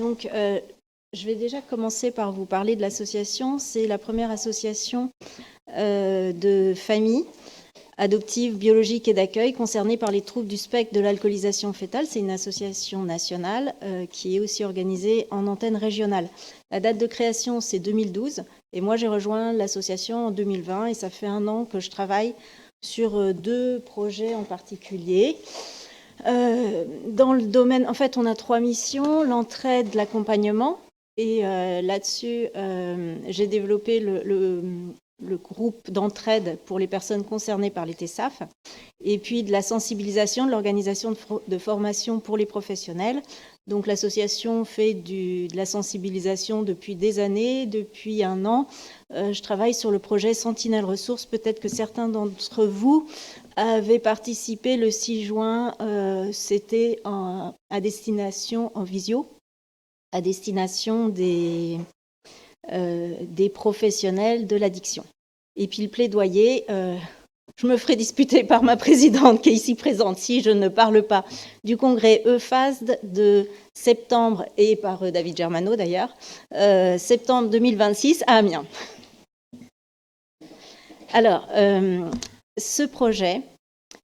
Donc, je vais déjà commencer par vous parler de l'association. C'est la première association de familles adoptives, biologiques et d'accueil concernées par les troubles du spectre de l'alcoolisation fœtale. C'est une association nationale qui est aussi organisée en antenne régionale. La date de création, c'est 2012. Et moi, j'ai rejoint l'association en 2020 et ça fait 1 an que je travaille sur 2 projets en particulier. Dans le domaine, en fait, on a 3 missions, l'entraide, l'accompagnement. Et là-dessus, j'ai développé le groupe d'entraide pour les personnes concernées par les TESAF, et puis de la sensibilisation, de l'organisation de formation pour les professionnels. Donc l'association fait de la sensibilisation depuis des années, depuis 1 an. Je travaille sur le projet Sentinelle Ressources. Peut-être que certains d'entre vous avaient participé le 6 juin, c'était à destination en visio, à destination des professionnels de l'addiction. Et puis le plaidoyer, je me ferai disputer par ma présidente qui est ici présente si je ne parle pas du congrès EFASD de septembre, et par David Germano d'ailleurs, septembre 2026 à Amiens. Alors, ce projet,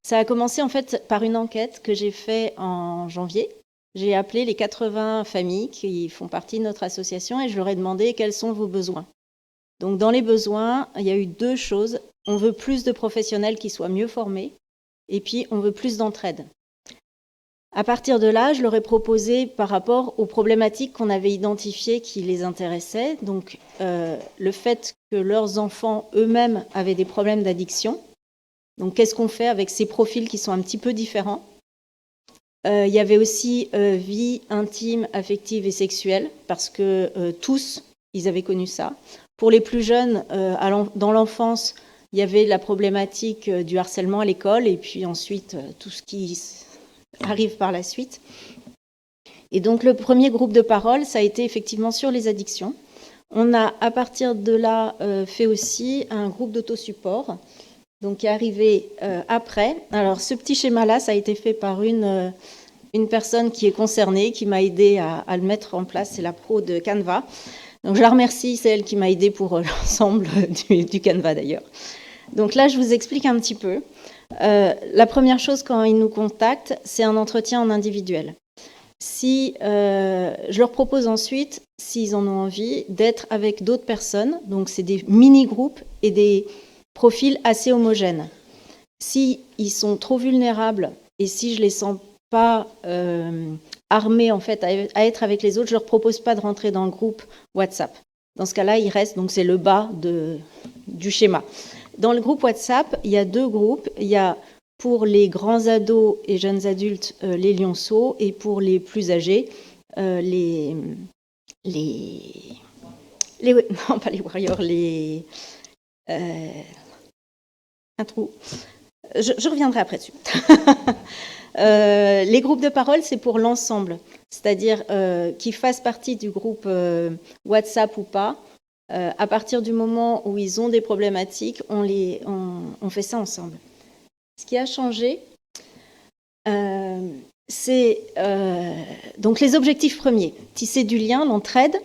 ça a commencé en fait par une enquête que j'ai faite en janvier. J'ai appelé les 80 familles qui font partie de notre association et je leur ai demandé quels sont vos besoins. Donc dans les besoins, il y a eu 2 choses. On veut plus de professionnels qui soient mieux formés et puis on veut plus d'entraide. À partir de là, je leur ai proposé par rapport aux problématiques qu'on avait identifiées qui les intéressaient, donc le fait que leurs enfants eux-mêmes avaient des problèmes d'addiction. Donc qu'est-ce qu'on fait avec ces profils qui sont un petit peu différents ? Il y avait aussi vie intime, affective et sexuelle, parce que tous, ils avaient connu ça. Pour les plus jeunes, dans l'enfance, il y avait la problématique du harcèlement à l'école, et puis ensuite tout ce qui arrive par la suite. Et donc le premier groupe de parole, ça a été effectivement sur les addictions. On a, à partir de là, fait aussi un groupe d'autosupport, donc qui est arrivé après. Alors ce petit schéma-là, ça a été fait par une personne qui est concernée, qui m'a aidé à le mettre en place, c'est la pro de Canva. Donc je la remercie, c'est elle qui m'a aidé pour l'ensemble du Canva d'ailleurs. Donc là, je vous explique un petit peu. La première chose quand ils nous contactent, c'est un entretien en individuel. Je leur propose ensuite, s'ils en ont envie, d'être avec d'autres personnes. Donc c'est des mini-groupes et des profils assez homogènes. S'ils sont trop vulnérables et si je les sens pas armés en fait à être avec les autres, je leur propose pas de rentrer dans le groupe WhatsApp. Dans ce cas-là, ils restent, donc c'est le bas du schéma. Dans le groupe WhatsApp, il y a 2 groupes. Il y a pour les grands ados et jeunes adultes les lionceaux, et pour les plus âgés non pas les warriors, un trou. Je reviendrai après dessus. Les groupes de parole, c'est pour l'ensemble, c'est-à-dire qu'ils fassent partie du groupe WhatsApp ou pas. À partir du moment où ils ont des problématiques, on fait ça ensemble. Ce qui a changé, c'est donc les objectifs premiers. Tisser du lien, l'entraide,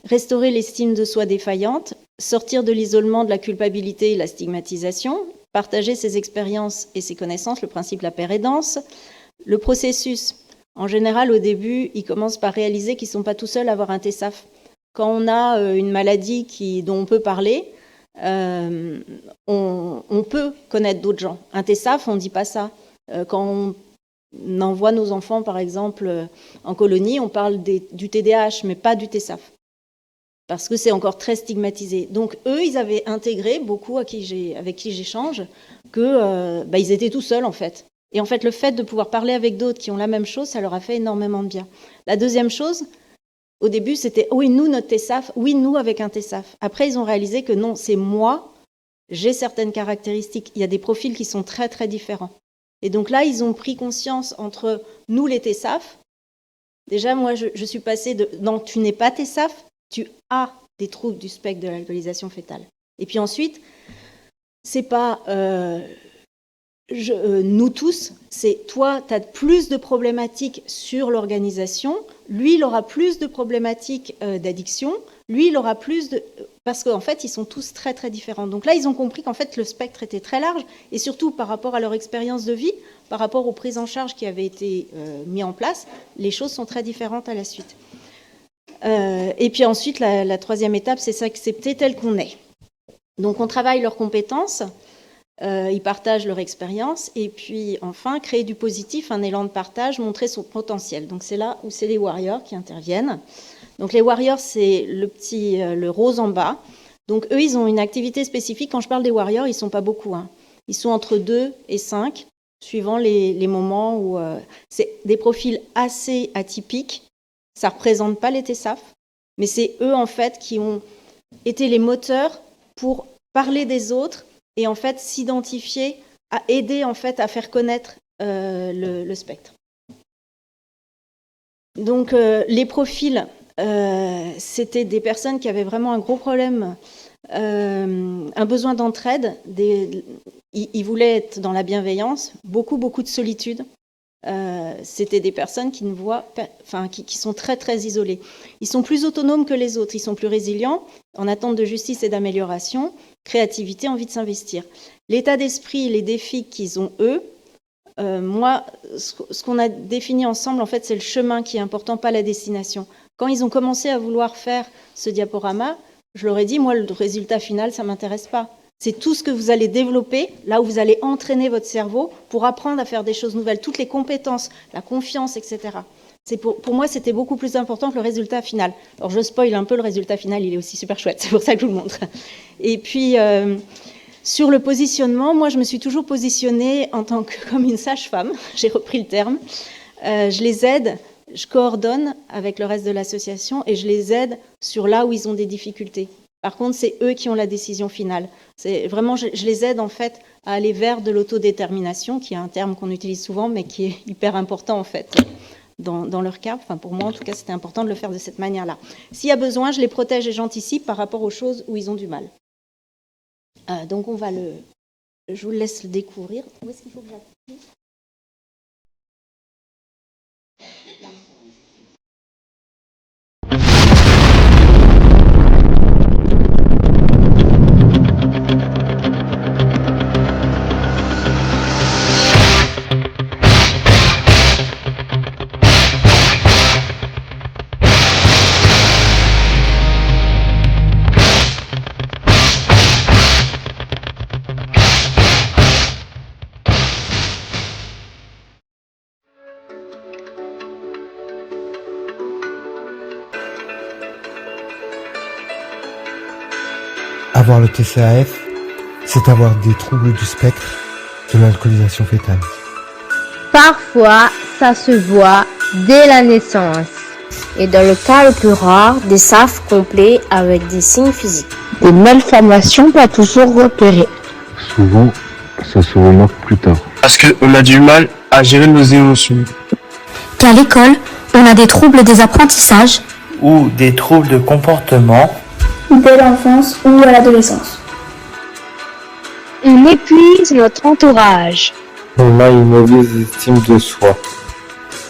restaurer l'estime de soi défaillante, sortir de l'isolement, de la culpabilité et la stigmatisation, partager ses expériences et ses connaissances, le principe de la paire aidance. Le processus, en général, au début, ils commencent par réaliser qu'ils ne sont pas tout seuls à avoir un TESAF. Quand on a une maladie dont on peut parler, on peut connaître d'autres gens. Un TESAF, on ne dit pas ça. Quand on envoie nos enfants, par exemple, en colonie, on parle du TDAH, mais pas du TESAF, parce que c'est encore très stigmatisé. Donc eux, ils avaient intégré, beaucoup avec qui j'échange, que ils étaient tout seuls en fait. Et en fait, le fait de pouvoir parler avec d'autres qui ont la même chose, ça leur a fait énormément de bien. La deuxième chose, au début, c'était « oui, nous, notre TESAF, oui, nous, avec un TESAF ». Après, ils ont réalisé que non, c'est moi, j'ai certaines caractéristiques. Il y a des profils qui sont très, très différents. Et donc là, ils ont pris conscience entre nous, les TESAF. Déjà, moi, je suis passée de « non, tu n'es pas TESAF, tu as des troubles du spectre de l'alcoolisation fœtale ». Et puis ensuite, c'est pas nous tous, c'est toi, tu as plus de problématiques sur l'organisation, lui, il aura plus de problématiques d'addiction, lui, il aura plus de... Parce qu'en fait, ils sont tous très, très différents. Donc là, ils ont compris qu'en fait, le spectre était très large, et surtout par rapport à leur expérience de vie, par rapport aux prises en charge qui avaient été mises en place, les choses sont très différentes à la suite. Et puis ensuite, la troisième étape, c'est s'accepter tel qu'on est. Donc on travaille leurs compétences, ils partagent leur expérience, et puis enfin, créer du positif, un élan de partage, montrer son potentiel. Donc c'est là où c'est les warriors qui interviennent. Donc les warriors, c'est le rose en bas. Donc eux, ils ont une activité spécifique. Quand je parle des warriors, ils ne sont pas beaucoup. Ils sont entre 2 et 5, suivant les moments où... c'est des profils assez atypiques. Ça ne représente pas les TESAF, mais c'est eux, en fait, qui ont été les moteurs pour parler des autres et, en fait, s'identifier, à aider, en fait, à faire connaître le spectre. Donc, les profils, c'était des personnes qui avaient vraiment un gros problème, un besoin d'entraide. Ils voulaient être dans la bienveillance, beaucoup de solitude. C'était des personnes qui sont très très isolées. Ils sont plus autonomes que les autres, ils sont plus résilients, en attente de justice et d'amélioration, créativité, envie de s'investir. L'état d'esprit, les défis qu'ils ont eux, moi, ce qu'on a défini ensemble, en fait, c'est le chemin qui est important, pas la destination. Quand ils ont commencé à vouloir faire ce diaporama, je leur ai dit, moi, le résultat final, ça m'intéresse pas. C'est tout ce que vous allez développer, là où vous allez entraîner votre cerveau pour apprendre à faire des choses nouvelles, toutes les compétences, la confiance, etc. Pour moi, c'était beaucoup plus important que le résultat final. Alors, je spoil un peu, le résultat final, il est aussi super chouette, c'est pour ça que je vous le montre. Et puis, sur le positionnement, moi, je me suis toujours positionnée comme une sage-femme, j'ai repris le terme. Je les aide, je coordonne avec le reste de l'association et je les aide sur là où ils ont des difficultés. Par contre, c'est eux qui ont la décision finale. C'est vraiment, je les aide en fait à aller vers de l'autodétermination, qui est un terme qu'on utilise souvent, mais qui est hyper important en fait dans leur cas. Enfin, pour moi, en tout cas, c'était important de le faire de cette manière-là. S'il y a besoin, je les protège et j'anticipe par rapport aux choses où ils ont du mal. Donc, je vous laisse le découvrir. Où est-ce qu'il faut que j'appuie ? Avoir le TCAF, c'est avoir des troubles du spectre de l'alcoolisation fœtale. Parfois, ça se voit dès la naissance. Et dans le cas le plus rare, des SAF complets avec des signes physiques. Des malformations pas toujours repérées. Souvent, ça se remarque plus tard. Parce qu'on a du mal à gérer nos émotions. Qu'à l'école, on a des troubles des apprentissages. Ou des troubles de comportement. Dès l'enfance ou à l'adolescence. On épuise notre entourage. On a une mauvaise estime de soi.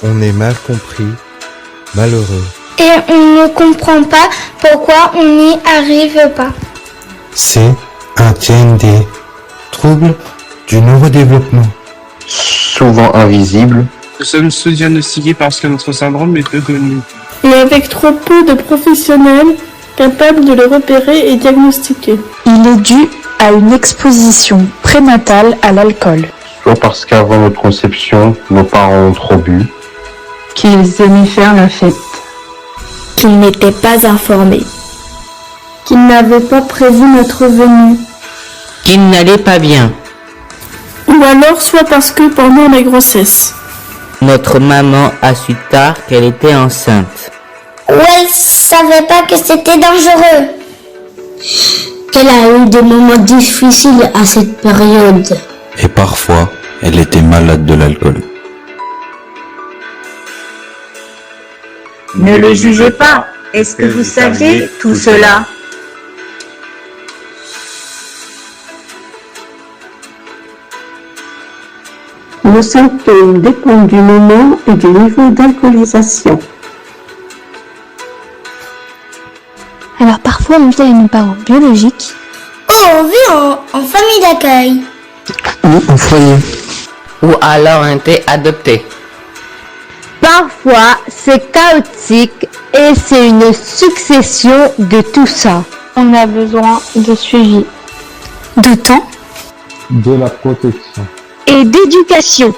On est mal compris, malheureux. Et on ne comprend pas pourquoi on n'y arrive pas. C'est un TND, trouble du neurodéveloppement. Souvent invisible. Nous sommes sous-diagnostiqués parce que notre syndrome est peu connu. Et avec trop peu de professionnels capables de le repérer et diagnostiquer. Il est dû à une exposition prénatale à l'alcool. Soit parce qu'avant notre conception, nos parents ont trop bu. Qu'ils aimaient faire la fête. Qu'ils n'étaient pas informés. Qu'ils n'avaient pas prévu notre venue. Qu'ils n'allaient pas bien. Ou alors soit parce que pendant la grossesse, notre maman a su tard qu'elle était enceinte. Ou elle savait pas que c'était dangereux. Qu'elle a eu des moments difficiles à cette période. Et parfois, elle était malade de l'alcool. Ne le jugez pas. Est-ce que vous saviez tout cela? le symptôme dépend du moment et du niveau d'alcoolisation. Parfois, on vit avec nos parents biologiques. Oh, on vit en famille d'accueil. Ou au foyer. Ou alors ont été adoptés. Parfois, c'est chaotique et c'est une succession de tout ça. On a besoin de suivi, De temps De la protection. Et d'éducation.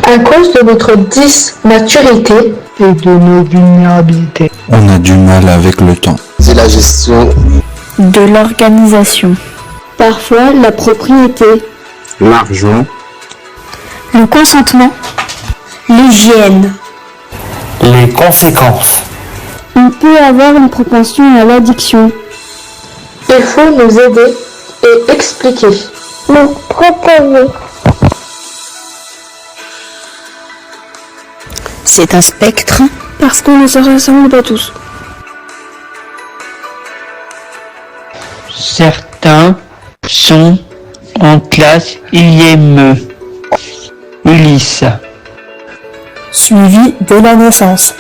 À cause de notre dismaturité Et de nos vulnérabilités. On a du mal avec le temps. C'est la gestion, de l'organisation. parfois la propriété, l'argent, le consentement, l'hygiène. Les conséquences. on peut avoir une propension à l'addiction. Il faut nous aider et expliquer. Nous proposer. C'est un spectre. Parce qu'on ne se ressemble pas tous. Certains sont en classe IME. Ulysse. Suivi de la naissance.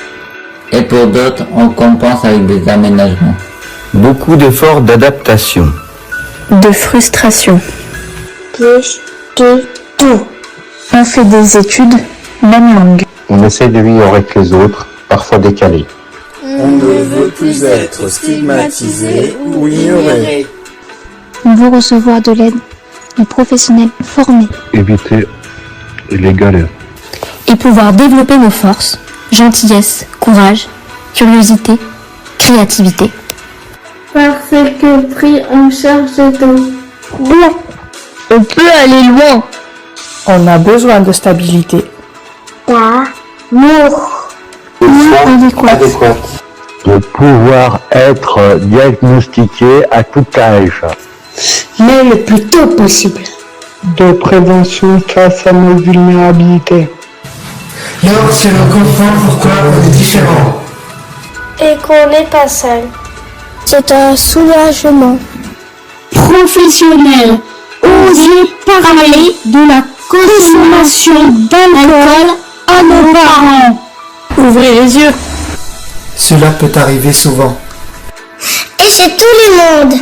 Et pour d'autres, on compense avec des aménagements. Beaucoup d'efforts d'adaptation. De frustration. Plus de tout. On fait des études, même langue. on essaie de vivre avec les autres, parfois décalés. On ne veut plus être stigmatisé ou ignoré. On veut recevoir de l'aide de professionnels formés. Éviter les galères. Et pouvoir développer nos forces, gentillesse, courage, curiosité, créativité. Parce que pris en charge de Bien. On peut aller loin. On a besoin de stabilité. D'amour. Adéquat. De pouvoir être diagnostiqué à tout âge. Mais le plus tôt possible. De prévention face à nos vulnérabilités. Lorsque l'on comprend pourquoi on est différent. Et qu'on n'est pas seul. C'est un soulagement. Professionnel. Oser parler de la consommation d'alcool à nos parents. Ouvrez les yeux. Cela peut arriver souvent. Et c'est tout le monde.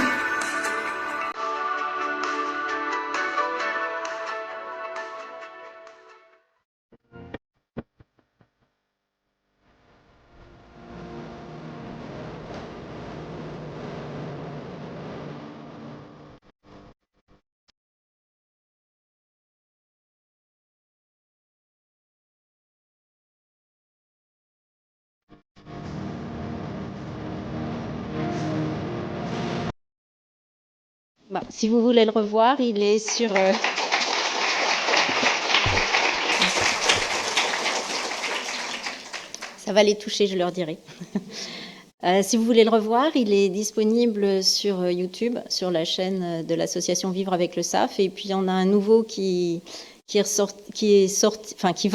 Bah, si vous voulez le revoir, il est sur... Ça va les toucher, je leur dirai. Si vous voulez le revoir, il est disponible sur YouTube, sur la chaîne de l'association Vivre avec le SAF. Et puis, on a un nouveau qui va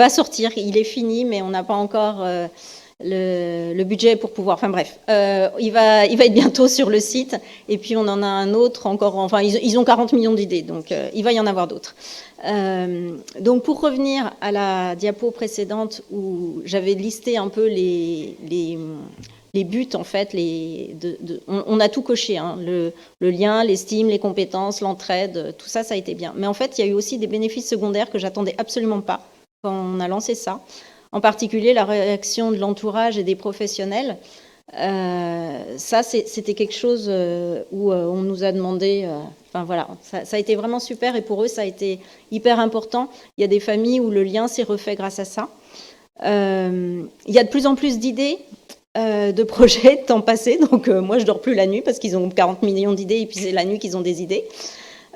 sortir. Il est fini, mais on n'a pas encore... le budget pour pouvoir, enfin bref, il va être bientôt sur le site, et puis on en a un autre encore, enfin ils ont 40 millions d'idées, donc il va y en avoir d'autres. Donc pour revenir à la diapo précédente où j'avais listé un peu les buts en fait, on a tout coché, hein, le lien, l'estime, les compétences, l'entraide, tout ça, ça a été bien. Mais en fait, il y a eu aussi des bénéfices secondaires que j'attendais absolument pas quand on a lancé ça. En particulier, la réaction de l'entourage et des professionnels. Ça, c'était quelque chose où on nous a demandé... Enfin voilà, ça a été vraiment super et pour eux, ça a été hyper important. Il y a des familles où le lien s'est refait grâce à ça. Il y a de plus en plus d'idées, de projets, de temps passé. Donc moi, je dors plus la nuit parce qu'ils ont 40 millions d'idées et puis c'est la nuit qu'ils ont des idées.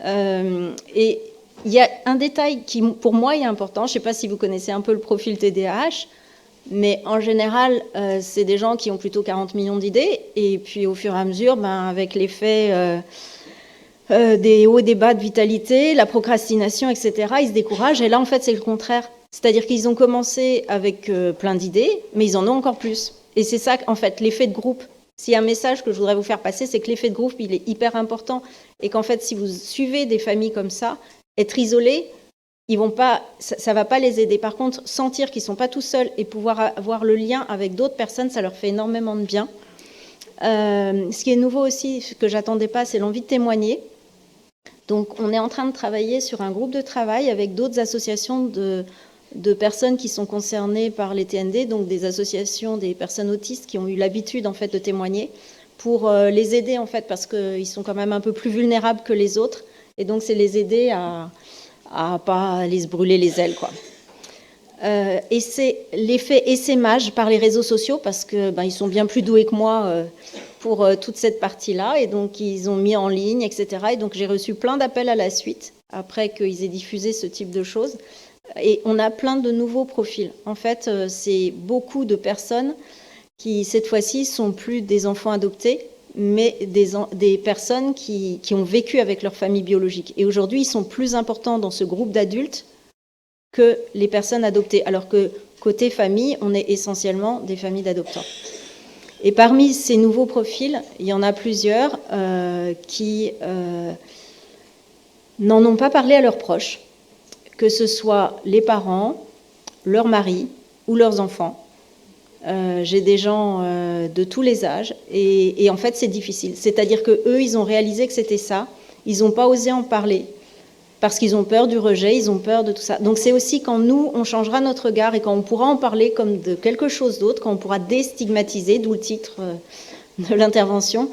Et il y a un détail qui, pour moi, est important. Je ne sais pas si vous connaissez un peu le profil TDAH, mais en général, c'est des gens qui ont plutôt 40 millions d'idées. Et puis, au fur et à mesure, avec l'effet des hauts et des bas de vitalité, la procrastination, etc., ils se découragent. Et là, en fait, c'est le contraire. C'est-à-dire qu'ils ont commencé avec plein d'idées, mais ils en ont encore plus. Et c'est ça, en fait, l'effet de groupe. S'il y a un message que je voudrais vous faire passer, c'est que l'effet de groupe, il est hyper important. Et qu'en fait, si vous suivez des familles comme ça, être isolés, ça ne va pas les aider. Par contre, sentir qu'ils ne sont pas tout seuls et pouvoir avoir le lien avec d'autres personnes, ça leur fait énormément de bien. Ce qui est nouveau aussi, ce que j'attendais pas, c'est l'envie de témoigner. Donc, on est en train de travailler sur un groupe de travail avec d'autres associations de personnes qui sont concernées par les TND, donc des associations des personnes autistes qui ont eu l'habitude en fait de témoigner, pour les aider en fait, parce qu'ils sont quand même un peu plus vulnérables que les autres, et donc c'est les aider à pas aller se brûler les ailes, quoi. Et c'est l'effet essaimage par les réseaux sociaux, parce que ils sont bien plus doués que moi pour toute cette partie-là, et donc ils ont mis en ligne, etc. Et donc j'ai reçu plein d'appels à la suite, après qu'ils aient diffusé ce type de choses. Et on a plein de nouveaux profils. En fait, c'est beaucoup de personnes qui, cette fois-ci, sont plus des enfants adoptés, mais des personnes qui ont vécu avec leur famille biologique. Et aujourd'hui, ils sont plus importants dans ce groupe d'adultes que les personnes adoptées, alors que côté famille, on est essentiellement des familles d'adoptants. Et parmi ces nouveaux profils, il y en a plusieurs qui n'en ont pas parlé à leurs proches, que ce soit les parents, leurs maris ou leurs enfants. J'ai des gens de tous les âges et en fait c'est difficile. C'est-à-dire qu'eux, ils ont réalisé que c'était ça, ils n'ont pas osé en parler parce qu'ils ont peur du rejet, ils ont peur de tout ça. Donc c'est aussi quand nous, on changera notre regard et quand on pourra en parler comme de quelque chose d'autre, quand on pourra déstigmatiser, d'où le titre de l'intervention,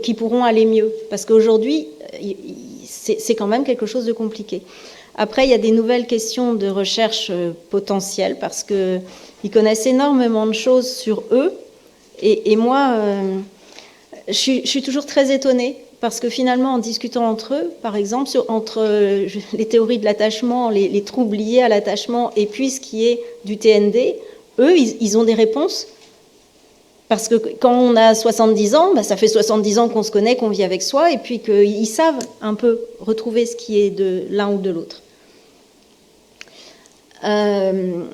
qu'ils pourront aller mieux. Parce qu'aujourd'hui, c'est quand même quelque chose de compliqué. Après, il y a des nouvelles questions de recherche potentielle parce qu'ils connaissent énormément de choses sur eux. Et moi, je suis toujours très étonnée parce que finalement, en discutant entre eux, par exemple, entre les théories de l'attachement, les troubles liés à l'attachement et puis ce qui est du TND, eux, ils ont des réponses. Parce que quand on a 70 ans, ça fait 70 ans qu'on se connaît, qu'on vit avec soi, et puis qu'ils savent un peu retrouver ce qui est de l'un ou de l'autre. Le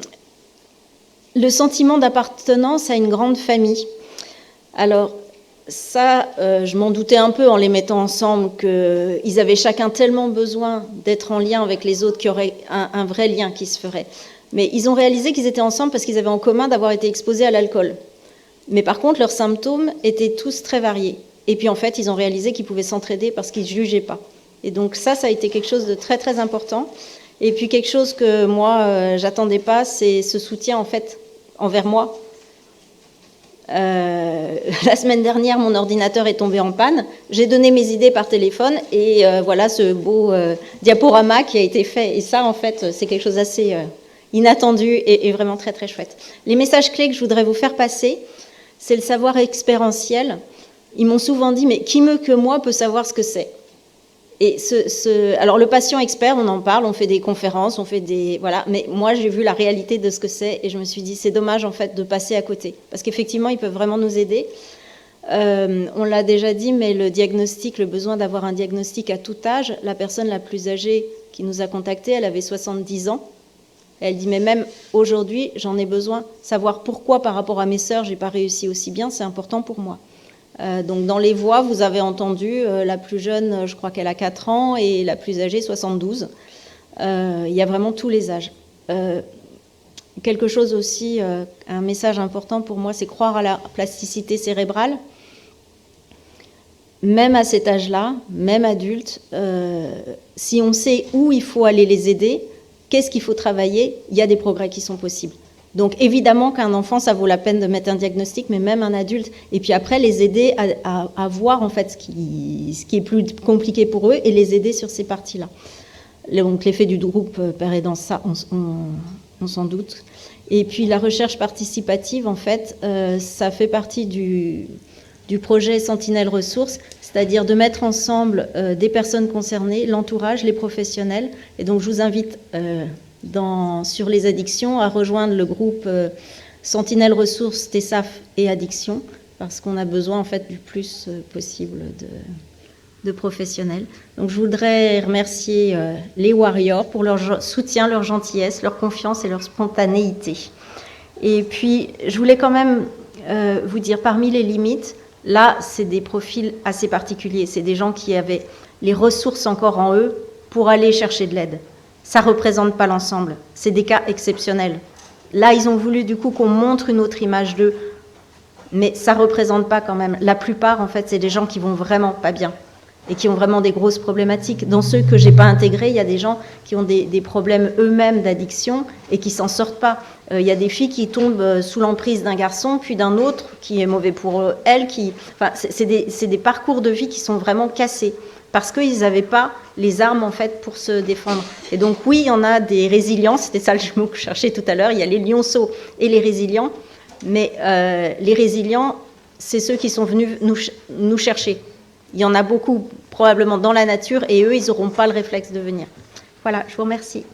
sentiment d'appartenance à une grande famille. Alors, ça, je m'en doutais un peu en les mettant ensemble, qu'ils avaient chacun tellement besoin d'être en lien avec les autres qu'il y aurait un vrai lien qui se ferait. Mais ils ont réalisé qu'ils étaient ensemble parce qu'ils avaient en commun d'avoir été exposés à l'alcool. Mais par contre, leurs symptômes étaient tous très variés. Et puis en fait, ils ont réalisé qu'ils pouvaient s'entraider parce qu'ils ne jugeaient pas. Et donc ça a été quelque chose de très très important. Et puis quelque chose que moi, j'attendais pas, c'est ce soutien en fait envers moi. La semaine dernière, mon ordinateur est tombé en panne. J'ai donné mes idées par téléphone et voilà ce beau diaporama qui a été fait. Et ça, en fait, c'est quelque chose d'assez inattendu et vraiment très très chouette. Les messages clés que je voudrais vous faire passer, c'est le savoir expérientiel. Ils m'ont souvent dit, mais qui mieux que moi peut savoir ce que c'est ? Et alors le patient expert, on en parle, on fait des conférences, on fait des... Voilà, mais moi j'ai vu la réalité de ce que c'est et je me suis dit, c'est dommage en fait de passer à côté. Parce qu'effectivement, ils peuvent vraiment nous aider. On l'a déjà dit, mais le diagnostic, le besoin d'avoir un diagnostic à tout âge, la personne la plus âgée qui nous a contactés, elle avait 70 ans. Elle dit, mais même aujourd'hui, j'en ai besoin. Savoir pourquoi par rapport à mes sœurs, j'ai pas réussi aussi bien, c'est important pour moi. Donc dans les voix, vous avez entendu la plus jeune, je crois qu'elle a 4 ans, et la plus âgée, 72. Il y a vraiment tous les âges. Quelque chose aussi, un message important pour moi, c'est croire à la plasticité cérébrale. Même à cet âge-là, même adulte, si on sait où il faut aller les aider, qu'est-ce qu'il faut travailler, il y a des progrès qui sont possibles. Donc évidemment qu'un enfant, ça vaut la peine de mettre un diagnostic, mais même un adulte. Et puis après, les aider à voir en fait ce qui est plus compliqué pour eux et les aider sur ces parties-là. Donc l'effet du groupe Père Aidant, ça, on s'en doute. Et puis la recherche participative, en fait, ça fait partie du projet Sentinelle Ressources, c'est-à-dire de mettre ensemble des personnes concernées, l'entourage, les professionnels. Et donc je vous invite... sur les addictions, à rejoindre le groupe Sentinelle Ressources, TESAF et Addiction, parce qu'on a besoin en fait du plus possible de professionnels. Donc je voudrais remercier les Warriors pour leur soutien, leur gentillesse, leur confiance et leur spontanéité. Et puis je voulais quand même vous dire, parmi les limites, là c'est des profils assez particuliers, c'est des gens qui avaient les ressources encore en eux pour aller chercher de l'aide. Ça ne représente pas l'ensemble. C'est des cas exceptionnels. Là, ils ont voulu du coup qu'on montre une autre image d'eux mais ça représente pas quand même. La plupart, en fait, c'est des gens qui vont vraiment pas bien et qui ont vraiment des grosses problématiques. Dans ceux que j'ai pas intégrés, il y a des gens qui ont des problèmes eux-mêmes d'addiction et qui s'en sortent pas. Il y a des filles qui tombent sous l'emprise d'un garçon, puis d'un autre qui est mauvais pour elles. Enfin, c'est des parcours de vie qui sont vraiment cassés parce qu'ils n'avaient pas les armes en fait pour se défendre. Et donc oui, il y en a des résilients. C'était ça le mot que je cherchais tout à l'heure. Il y a les lionceaux et les résilients, mais les résilients, c'est ceux qui sont venus nous chercher. Il y en a beaucoup probablement dans la nature et eux, ils n'auront pas le réflexe de venir. Voilà, je vous remercie.